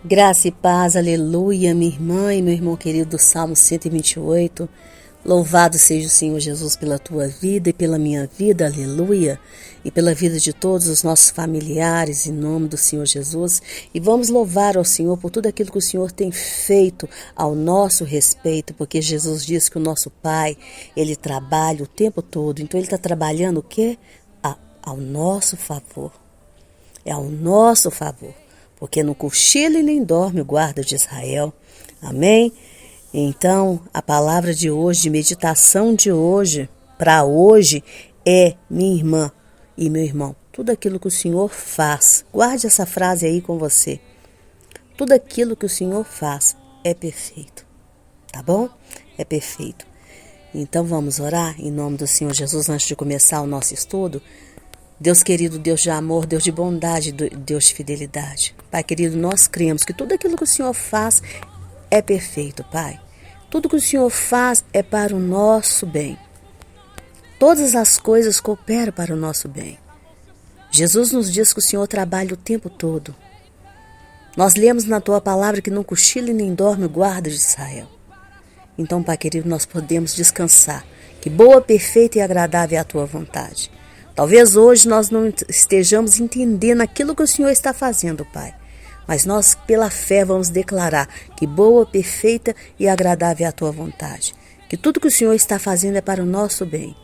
Graça e paz, aleluia, minha irmã e meu irmão querido do Salmo 128. Louvado seja o Senhor Jesus pela tua vida e pela minha vida, aleluia, e pela vida de todos os nossos familiares, em nome do Senhor Jesus. E vamos louvar ao Senhor por tudo aquilo que o Senhor tem feito ao nosso respeito, porque Jesus diz que o nosso Pai, Ele trabalha o tempo todo, então Ele está trabalhando o quê? Ao nosso favor. É ao nosso favor. Porque não cochila e nem dorme o guarda de Israel. Amém? Então, a palavra de hoje, de meditação de hoje, para hoje, é minha irmã e meu irmão. Tudo aquilo que o Senhor faz, guarde essa frase aí com você. Tudo aquilo que o Senhor faz é perfeito. Tá bom? É perfeito. Então, vamos orar em nome do Senhor Jesus antes de começar o nosso estudo. Deus querido, Deus de amor, Deus de bondade, Deus de fidelidade. Pai querido, nós cremos que tudo aquilo que o Senhor faz é perfeito, Pai. Tudo que o Senhor faz é para o nosso bem. Todas as coisas cooperam para o nosso bem. Jesus nos diz que o Senhor trabalha o tempo todo. Nós lemos na Tua palavra que não cochila e nem dorme o guarda de Israel. Então, Pai querido, nós podemos descansar. Que boa, perfeita e agradável é a Tua vontade. Talvez hoje nós não estejamos entendendo aquilo que o Senhor está fazendo, Pai. Mas nós, pela fé, vamos declarar que boa, perfeita e agradável é a Tua vontade. Que tudo que o Senhor está fazendo é para o nosso bem.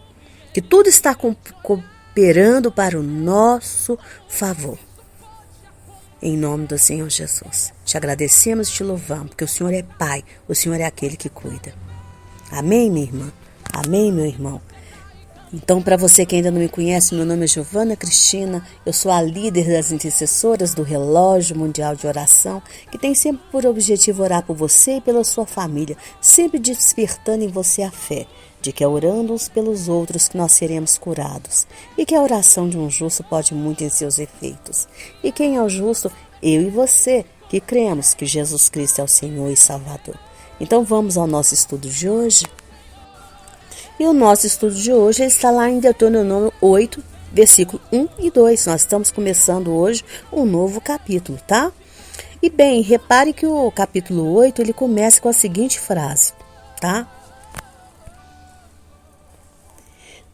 Que tudo está cooperando para o nosso favor. Em nome do Senhor Jesus. Te agradecemos e te louvamos, porque o Senhor é Pai, o Senhor é aquele que cuida. Amém, minha irmã? Amém, meu irmão? Então, para você que ainda não me conhece, meu nome é Giovana Cristina, eu sou a líder das intercessoras do Relógio Mundial de Oração, que tem sempre por objetivo orar por você e pela sua família, sempre despertando em você a fé, de que é orando uns pelos outros que nós seremos curados, e que a oração de um justo pode muito em seus efeitos. E quem é o justo? Eu e você, que cremos que Jesus Cristo é o Senhor e Salvador. Então, vamos ao nosso estudo de hoje. E o nosso estudo de hoje está lá em Deuteronômio 8, versículo 1 e 2. Nós estamos começando hoje um novo capítulo, tá? E bem, repare que o capítulo 8, ele começa com a seguinte frase, tá?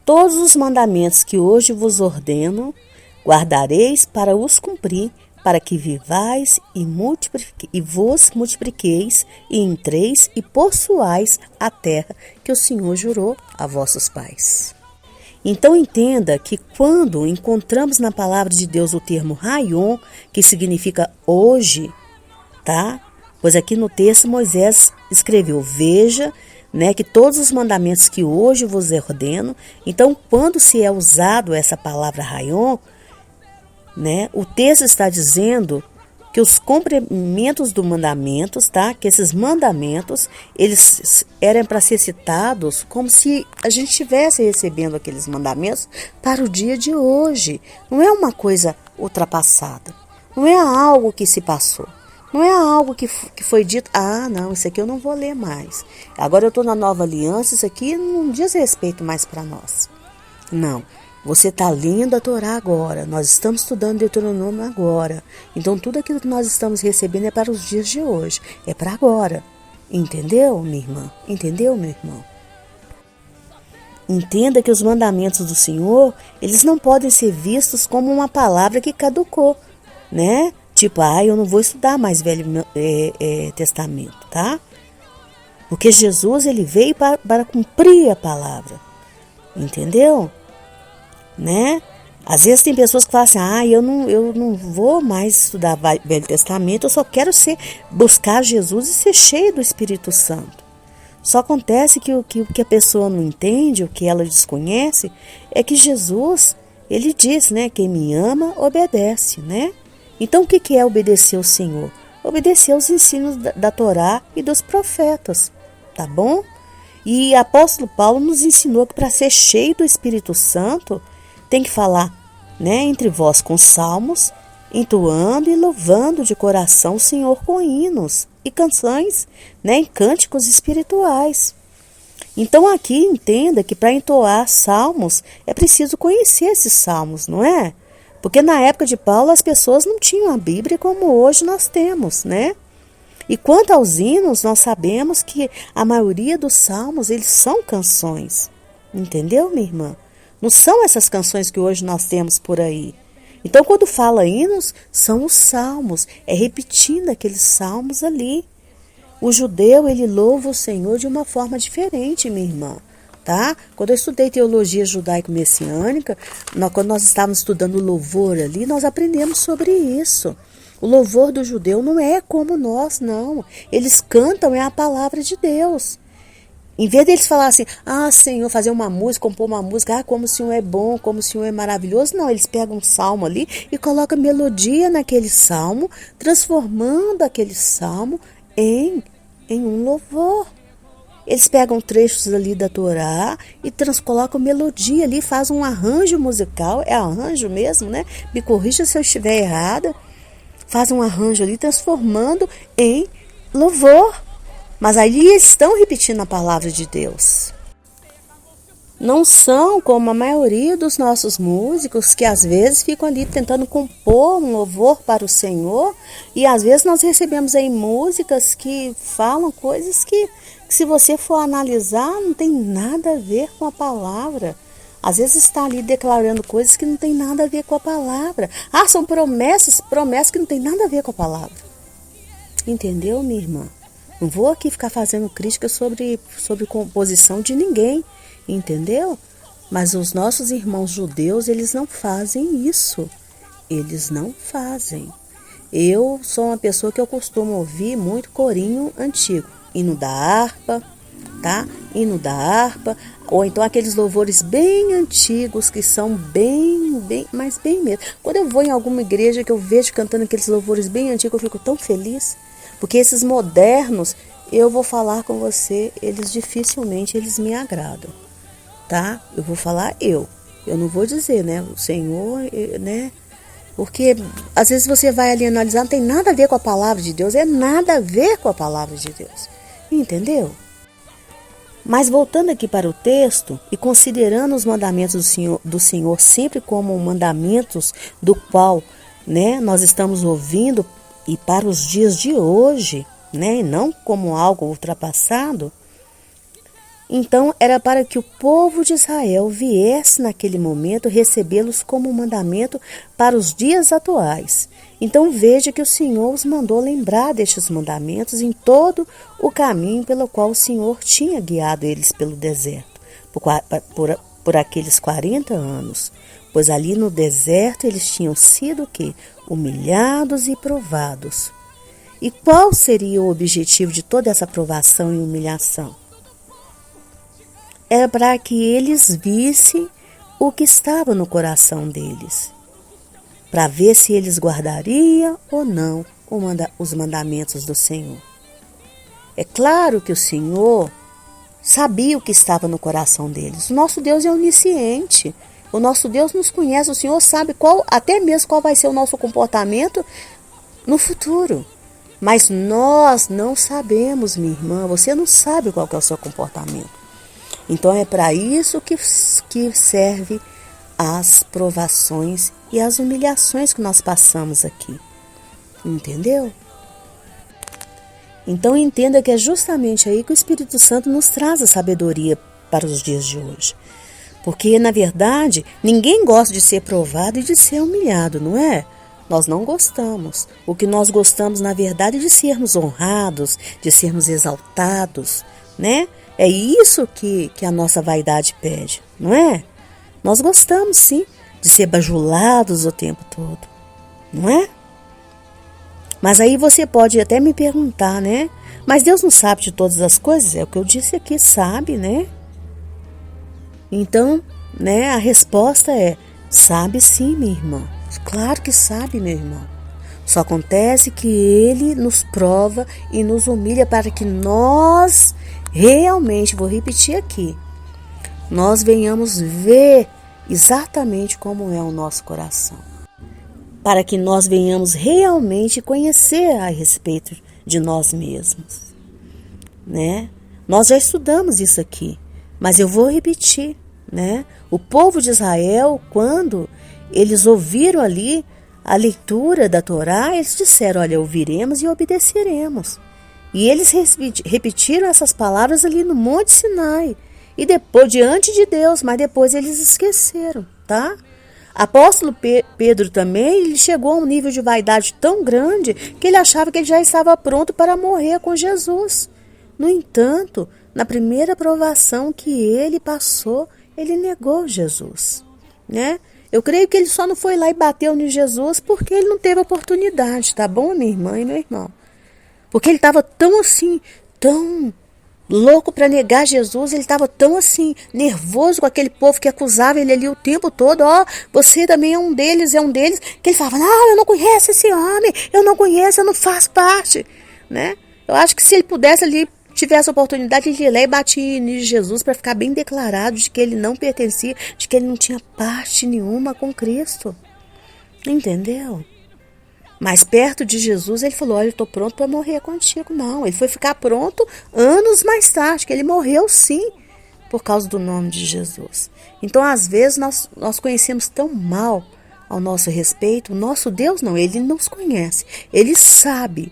Todos os mandamentos que hoje vos ordeno, guardareis para os cumprir, para que vivais e vos multipliqueis, e entreis e possuais a terra que o Senhor jurou a vossos pais. Então entenda que quando encontramos na palavra de Deus o termo Rayon, que significa hoje, tá? Pois aqui no texto Moisés escreveu, veja, né, que todos os mandamentos que hoje vos ordeno. Então, quando se é usado essa palavra Rayon, né? O texto está dizendo que os cumprimentos dos mandamentos, tá? Que esses mandamentos, eles eram para ser citados como se a gente estivesse recebendo aqueles mandamentos para o dia de hoje. Não é uma coisa ultrapassada. Não é algo que se passou. Não é algo que foi dito, não, isso aqui eu não vou ler mais. Agora eu estou na nova aliança, isso aqui não diz respeito mais para nós. Não. Você está lendo a Torá agora, nós estamos estudando Deuteronômio agora. Então, tudo aquilo que nós estamos recebendo é para os dias de hoje, é para agora. Entendeu, minha irmã? Entendeu, meu irmão? Entenda que os mandamentos do Senhor, eles não podem ser vistos como uma palavra que caducou, né? Tipo, eu não vou estudar mais Velho Testamento, tá? Porque Jesus, ele veio para cumprir a palavra. Entendeu? Né? Às vezes tem pessoas que falam assim, eu não vou mais estudar Velho Testamento, eu só quero buscar Jesus e ser cheio do Espírito Santo. Só acontece que o que a pessoa não entende, o que ela desconhece, é que Jesus, ele diz, né, quem me ama, obedece, né? Então o que é obedecer ao Senhor? Obedecer aos ensinos da Torá e dos profetas, tá bom? E o apóstolo Paulo nos ensinou que para ser cheio do Espírito Santo, tem que falar, né, entre vós com salmos, entoando e louvando de coração o Senhor com hinos e canções, né, em cânticos espirituais. Então aqui entenda que para entoar salmos é preciso conhecer esses salmos, não é? Porque na época de Paulo as pessoas não tinham a Bíblia como hoje nós temos, né? E quanto aos hinos, nós sabemos que a maioria dos salmos, eles são canções. Entendeu, minha irmã? Não são essas canções que hoje nós temos por aí. Então, quando fala hinos, são os salmos. É repetindo aqueles salmos ali. O judeu, ele louva o Senhor de uma forma diferente, minha irmã. Tá? Quando eu estudei teologia judaico-messiânica, quando nós estávamos estudando o louvor ali, nós aprendemos sobre isso. O louvor do judeu não é como nós, não. Eles cantam, é a palavra de Deus. Em vez deles falar assim, Senhor, fazer uma música, compor uma música, como o Senhor é bom, como o Senhor é maravilhoso. Não, eles pegam um salmo ali e colocam melodia naquele salmo, transformando aquele salmo em um louvor. Eles pegam trechos ali da Torá e colocam melodia ali, fazem um arranjo musical, é arranjo mesmo, né? Me corrija se eu estiver errada. Fazem um arranjo ali, transformando em louvor. Mas ali eles estão repetindo a palavra de Deus. Não são como a maioria dos nossos músicos que às vezes ficam ali tentando compor um louvor para o Senhor. E às vezes nós recebemos aí músicas que falam coisas que se você for analisar não tem nada a ver com a palavra. Às vezes está ali declarando coisas que não tem nada a ver com a palavra. São promessas que não tem nada a ver com a palavra. Entendeu, minha irmã? Não vou aqui ficar fazendo crítica sobre composição de ninguém, entendeu? Mas os nossos irmãos judeus, eles não fazem isso. Eles não fazem. Eu sou uma pessoa que eu costumo ouvir muito corinho antigo. Hino da harpa, tá? Hino da harpa. Ou então aqueles louvores bem antigos, que são mas bem mesmo. Quando eu vou em alguma igreja que eu vejo cantando aqueles louvores bem antigos, eu fico tão feliz. Porque esses modernos, eu vou falar com você, eles dificilmente me agradam, tá? Eu vou falar eu não vou dizer, né? O Senhor, né? Porque às vezes você vai ali analisar, não tem nada a ver com a palavra de Deus, é nada a ver com a palavra de Deus, entendeu? Mas voltando aqui para o texto e considerando os mandamentos do Senhor sempre como mandamentos do qual, né, nós estamos ouvindo e para os dias de hoje, né, e não como algo ultrapassado, então era para que o povo de Israel viesse naquele momento recebê-los como mandamento para os dias atuais. Então veja que o Senhor os mandou lembrar destes mandamentos em todo o caminho pelo qual o Senhor tinha guiado eles pelo deserto, por aqueles 40 anos. Pois ali no deserto eles tinham sido o quê? Humilhados e provados. E qual seria o objetivo de toda essa provação e humilhação? Era para que eles vissem o que estava no coração deles, para ver se eles guardariam ou não os mandamentos do Senhor. É claro que o Senhor sabia o que estava no coração deles. O nosso Deus é onisciente. O nosso Deus nos conhece, o Senhor sabe até mesmo qual vai ser o nosso comportamento no futuro. Mas nós não sabemos, minha irmã, você não sabe qual que é o seu comportamento. Então é para isso que serve as provações e as humilhações que nós passamos aqui. Entendeu? Então entenda que é justamente aí que o Espírito Santo nos traz a sabedoria para os dias de hoje. Porque, na verdade, ninguém gosta de ser provado e de ser humilhado, não é? Nós não gostamos. O que nós gostamos, na verdade, é de sermos honrados, de sermos exaltados, né? É isso que a nossa vaidade pede, não é? Nós gostamos, sim, de ser bajulados o tempo todo, não é? Mas aí você pode até me perguntar, né? Mas Deus não sabe de todas as coisas? É o que eu disse aqui, sabe, né? Então, né, a resposta é, sabe sim, minha irmã. Claro que sabe, meu irmão. Só acontece que Ele nos prova e nos humilha para que nós realmente, vou repetir aqui, nós venhamos ver exatamente como é o nosso coração. Para que nós venhamos realmente conhecer a respeito de nós mesmos, né? Nós já estudamos isso aqui, mas eu vou repetir, né? O povo de Israel, quando eles ouviram ali a leitura da Torá, eles disseram, olha, ouviremos e obedeceremos. E eles repetiram essas palavras ali no Monte Sinai. E depois, diante de Deus, mas depois eles esqueceram, tá? Apóstolo Pedro também, ele chegou a um nível de vaidade tão grande que ele achava que ele já estava pronto para morrer com Jesus. No entanto, na primeira provação que ele passou, ele negou Jesus, né? Eu creio que ele só não foi lá e bateu em Jesus porque ele não teve oportunidade, tá bom, minha irmã e meu irmão? Porque ele estava tão assim, tão louco para negar Jesus, ele estava tão assim, nervoso com aquele povo que acusava ele ali o tempo todo, ó, você também é um deles, que ele falava, não, eu não conheço esse homem, eu não conheço, eu não faço parte, né? Eu acho que se ele pudesse ali, tivesse a oportunidade, ele ia lá e batia em Jesus para ficar bem declarado de que ele não pertencia, de que ele não tinha parte nenhuma com Cristo, entendeu? Mas perto de Jesus, ele falou, olha, eu estou pronto para morrer contigo. Não, ele foi ficar pronto anos mais tarde, que ele morreu sim, por causa do nome de Jesus. Então, às vezes, nós conhecemos tão mal ao nosso respeito. O nosso Deus não, ele nos conhece. Ele sabe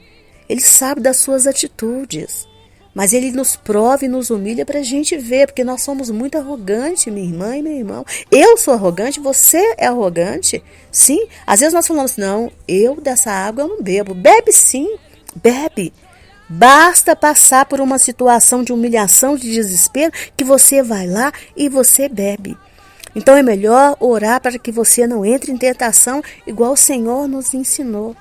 das suas atitudes. Mas ele nos prova e nos humilha para a gente ver, porque nós somos muito arrogantes, minha irmã e meu irmão. Eu sou arrogante, você é arrogante. Sim, às vezes nós falamos, não, eu dessa água eu não bebo. Bebe sim, bebe. Basta passar por uma situação de humilhação, de desespero, que você vai lá e você bebe. Então é melhor orar para que você não entre em tentação, igual o Senhor nos ensinou.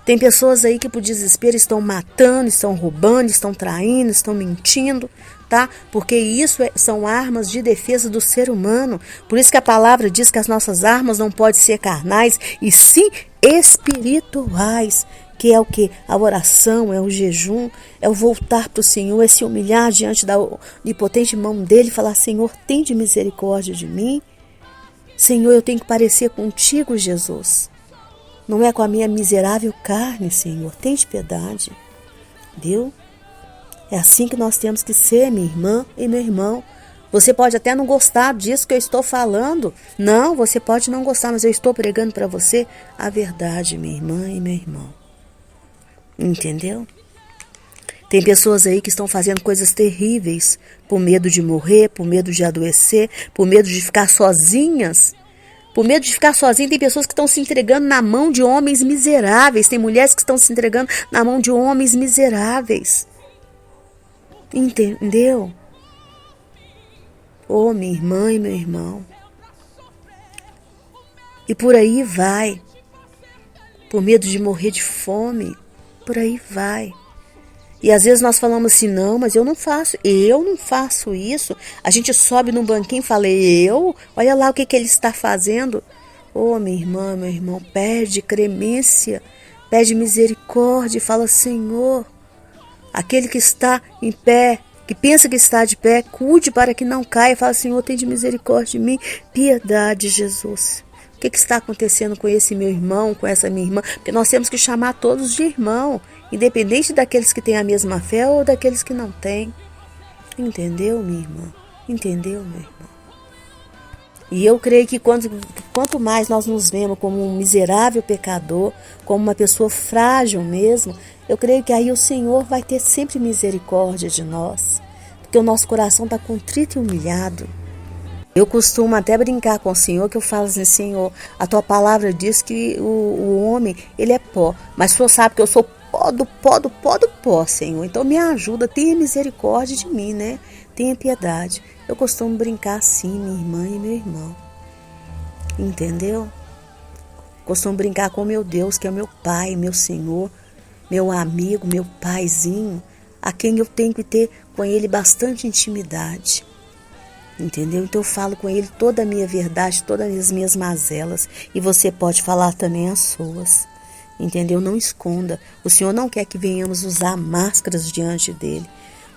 Tem pessoas aí que por desespero estão matando, estão roubando, estão traindo, estão mentindo, tá? Porque isso são armas de defesa do ser humano. Por isso que a palavra diz que as nossas armas não podem ser carnais, e sim espirituais. Que é o que? A oração, é o jejum, é o voltar para o Senhor, é se humilhar diante da onipotente mão dele e falar, Senhor, tende misericórdia de mim. Senhor, eu tenho que parecer contigo, Jesus. Não é com a minha miserável carne, Senhor. Tens piedade. Viu? É assim que nós temos que ser, minha irmã e meu irmão. Você pode até não gostar disso que eu estou falando. Não, você pode não gostar, mas eu estou pregando para você a verdade, minha irmã e meu irmão. Entendeu? Tem pessoas aí que estão fazendo coisas terríveis por medo de morrer, por medo de adoecer, por medo de ficar sozinhas. Por medo de ficar sozinho, tem pessoas que estão se entregando na mão de homens miseráveis. Tem mulheres que estão se entregando na mão de homens miseráveis. Entendeu? Oh, minha irmã e meu irmão. E por aí vai. Por medo de morrer de fome. Por aí vai. E às vezes nós falamos assim, não, mas eu não faço isso. A gente sobe num banquinho e fala, olha lá o que ele está fazendo. Oh, minha irmã, meu irmão, pede clemência, pede misericórdia e fala, Senhor, aquele que está em pé, que pensa que está de pé, cuide para que não caia. Fala, Senhor, tem de misericórdia de mim, piedade, Jesus. O que está acontecendo com esse meu irmão, com essa minha irmã? Porque nós temos que chamar todos de irmão, independente daqueles que têm a mesma fé ou daqueles que não têm. Entendeu, minha irmã? Entendeu, meu irmão? E eu creio que quanto mais nós nos vemos como um miserável pecador, como uma pessoa frágil mesmo, eu creio que aí o Senhor vai ter sempre misericórdia de nós, porque o nosso coração está contrito e humilhado. Eu costumo até brincar com o Senhor, que eu falo assim, Senhor, a tua palavra diz que o homem, ele é pó, mas o Senhor sabe que eu sou pó do pó do pó do pó, Senhor. Então me ajuda, tenha misericórdia de mim, né? Tenha piedade. Eu costumo brincar assim, minha irmã e meu irmão. Entendeu? Costumo brincar com meu Deus, que é meu Pai, meu Senhor, meu amigo, meu paizinho, a quem eu tenho que ter com ele bastante intimidade. Entendeu? Então eu falo com ele toda a minha verdade, todas as minhas mazelas. E você pode falar também as suas. Entendeu? Não esconda. O Senhor não quer que venhamos usar máscaras diante dele.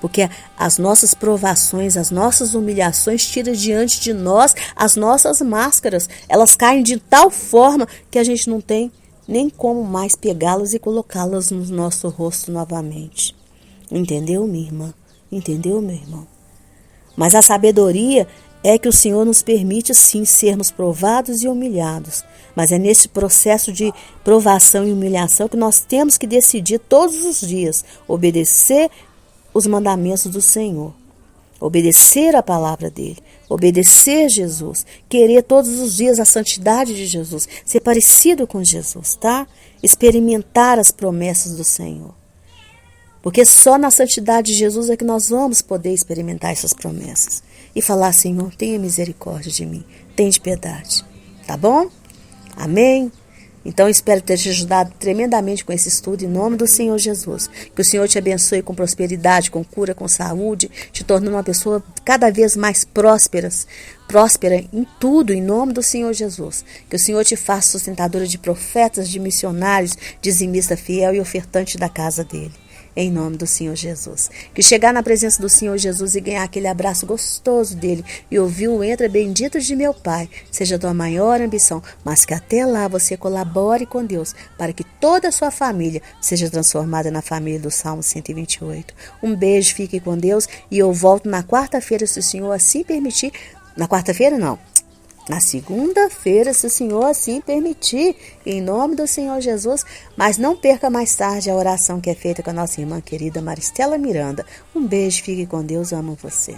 Porque as nossas provações, as nossas humilhações tiram diante de nós as nossas máscaras. Elas caem de tal forma que a gente não tem nem como mais pegá-las e colocá-las no nosso rosto novamente. Entendeu, minha irmã? Entendeu, meu irmão? Mas a sabedoria é que o Senhor nos permite, sim, sermos provados e humilhados. Mas é nesse processo de provação e humilhação que nós temos que decidir todos os dias obedecer os mandamentos do Senhor. Obedecer a palavra dele, obedecer Jesus, querer todos os dias a santidade de Jesus, ser parecido com Jesus, tá? Experimentar as promessas do Senhor. Porque só na santidade de Jesus é que nós vamos poder experimentar essas promessas. E falar, Senhor, tenha misericórdia de mim, tenha piedade. Tá bom? Amém? Então, espero ter te ajudado tremendamente com esse estudo, em nome do Senhor Jesus. Que o Senhor te abençoe com prosperidade, com cura, com saúde, te tornando uma pessoa cada vez mais próspera em tudo, em nome do Senhor Jesus. Que o Senhor te faça sustentadora de profetas, de missionários, dizimista fiel e ofertante da casa dele. Em nome do Senhor Jesus. Que chegar na presença do Senhor Jesus e ganhar aquele abraço gostoso dele e ouvir o entra bendito de meu Pai seja a tua maior ambição, mas que até lá você colabore com Deus para que toda a sua família seja transformada na família do Salmo 128. Um beijo, fique com Deus e eu volto na quarta-feira, se o Senhor assim permitir. Na quarta-feira não. Na segunda-feira, se o Senhor assim permitir, em nome do Senhor Jesus. Mas não perca mais tarde a oração que é feita com a nossa irmã querida Maristela Miranda. Um beijo, fique com Deus, amo você.